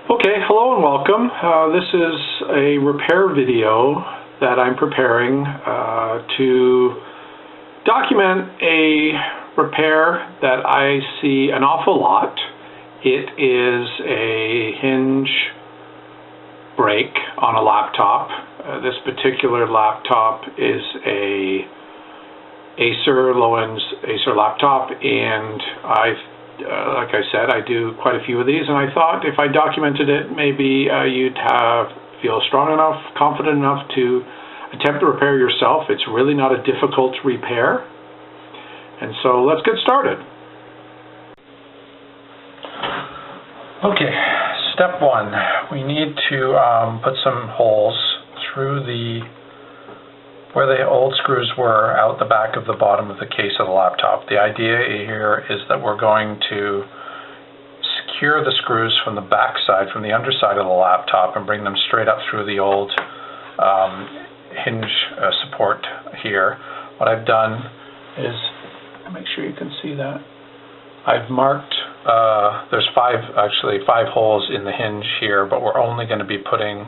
Okay, hello and welcome. This is a repair video that I'm preparing to document a repair that I see an awful lot. It is a hinge break on a laptop. This particular laptop is a Acer low-end Acer laptop, and like I said, I do quite a few of these, and I thought if I documented it, maybe you'd feel strong enough, confident enough to attempt to repair yourself. It's really not a difficult repair. And so let's get started. Okay, step one, we need to put some holes through where the old screws were out the back of the bottom of the case of the laptop. The idea here is that we're going to secure the screws from the back side, from the underside of the laptop, and bring them straight up through the old hinge support here. What I've done is, make sure you can see that, I've marked, there's five holes in the hinge here, but we're only going to be putting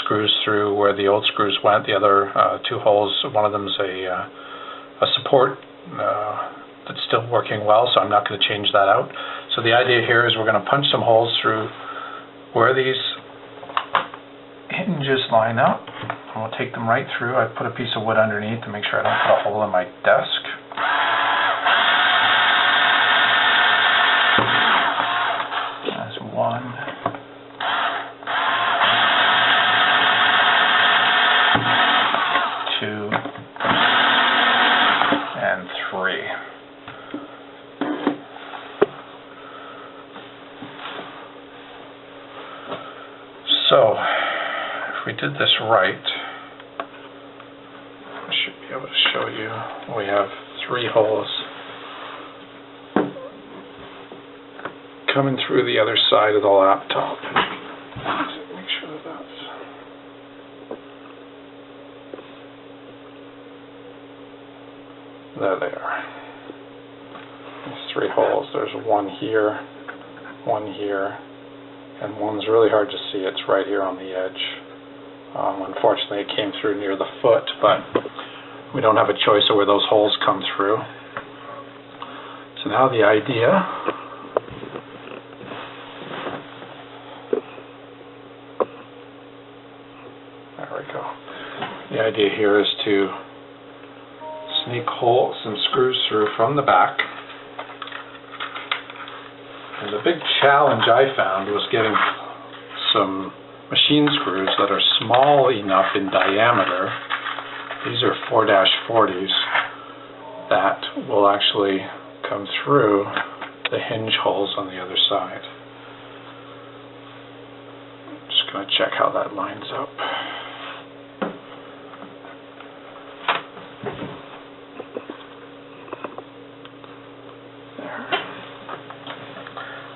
screws through where the old screws went. The other two holes, one of them is a support that's still working well, so I'm not going to change that out. So the idea here is we're going to punch some holes through where these hinges line up, and we'll take them right through. I put a piece of wood underneath to make sure I don't put a hole in my desk. That's one. And three. So, if we did this right, I should be able to show you. We have three holes coming through the other side of the laptop. Make sure that that's... There they are. There's three holes. There's one here, and one's really hard to see. It's right here on the edge. Unfortunately, it came through near the foot, but we don't have a choice of where those holes come through. So now the idea here is to sneak some screws through from the back. And the big challenge I found was getting some machine screws that are small enough in diameter. These are 4-40s that will actually come through the hinge holes on the other side. I'm just going to check how that lines up.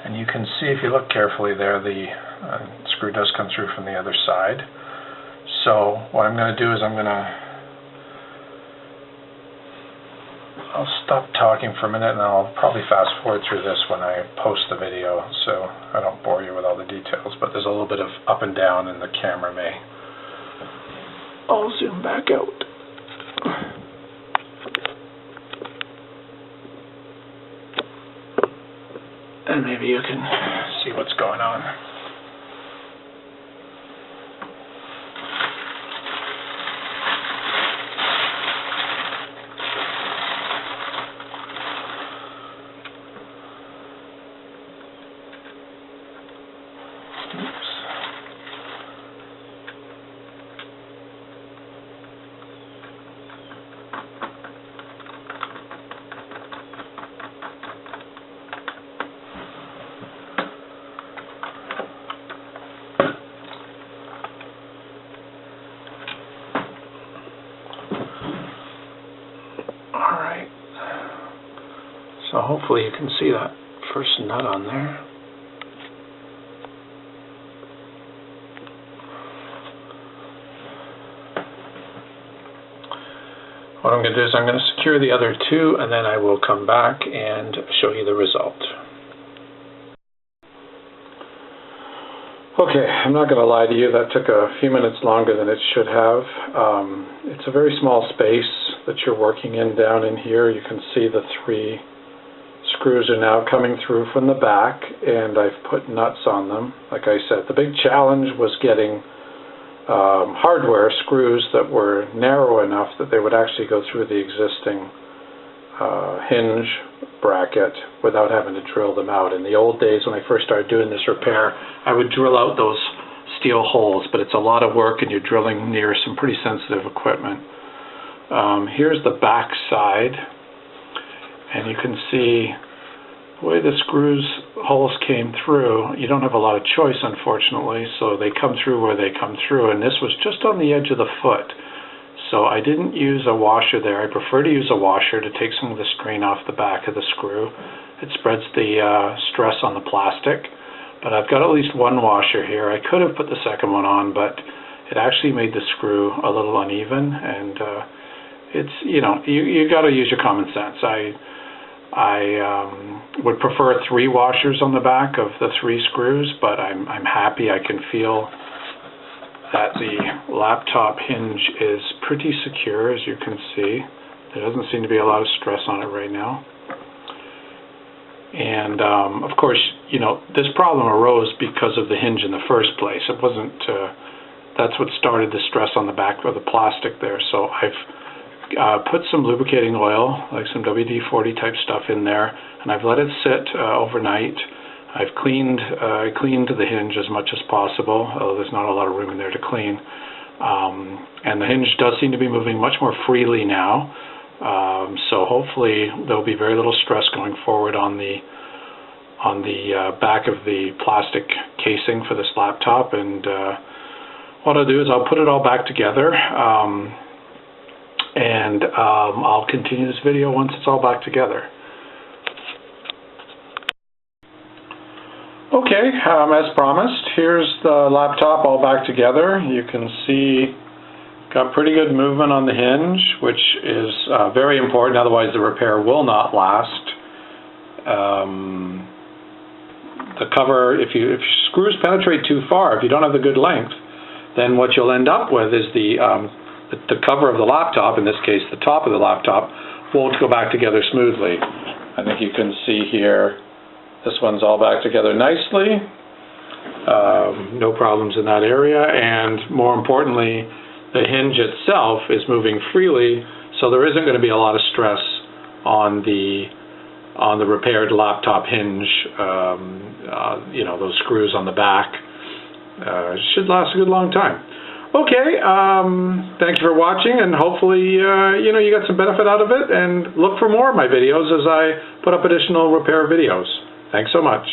And you can see, if you look carefully there, the screw does come through from the other side. So what I'm going to do is I'll stop talking for a minute, and I'll probably fast forward through this when I post the video, so I don't bore you with all the details, but there's a little bit of up and down, and the camera may... I'll zoom back out. And maybe you can see what's going on. Oops. So hopefully you can see that first nut on there. What I'm going to do is I'm going to secure the other two, and then I will come back and show you the result. Okay, I'm not going to lie to you, that took a few minutes longer than it should have. It's a very small space that you're working in down in here. You can see the 3 screws are now coming through from the back, and I've put nuts on them. Like I said, the big challenge was getting hardware screws that were narrow enough that they would actually go through the existing hinge bracket without having to drill them out. In the old days when I first started doing this repair, I would drill out those steel holes, but it's a lot of work and you're drilling near some pretty sensitive equipment. Here's the back side, and you can see the way the holes came through. You don't have a lot of choice, unfortunately, so they come through where they come through, and this was just on the edge of the foot. So I didn't use a washer there. I prefer to use a washer to take some of the strain off the back of the screw. It spreads the stress on the plastic, but I've got at least one washer here. I could have put the second one on, but it actually made the screw a little uneven, and it's, you know, you got to use your common sense. I would prefer 3 washers on the back of the 3 screws, but I'm happy. I can feel that the laptop hinge is pretty secure, as you can see. There doesn't seem to be a lot of stress on it right now. And of course, you know, this problem arose because of the hinge in the first place. It wasn't, that's what started the stress on the back of the plastic there. So I've put some lubricating oil, like some WD-40 type stuff in there, and I've let it sit overnight. I've cleaned the hinge as much as possible, although there's not a lot of room in there to clean. And the hinge does seem to be moving much more freely now, so hopefully there'll be very little stress going forward on the back of the plastic casing for this laptop. And what I'll do is I'll put it all back together, and I'll continue this video once it's all back together. Okay, as promised, here's the laptop all back together. You can see got pretty good movement on the hinge, which is very important, otherwise the repair will not last. The cover, if screws penetrate too far, if you don't have the good length, then what you'll end up with is the cover of the laptop, in this case the top of the laptop, won't go back together smoothly. I think you can see here, this one's all back together nicely, no problems in that area, and more importantly, the hinge itself is moving freely, so there isn't going to be a lot of stress on the repaired laptop hinge. You know, those screws on the back should last a good long time. Okay, thank you for watching, and hopefully you know, you got some benefit out of it, and look for more of my videos as I put up additional repair videos. Thanks so much.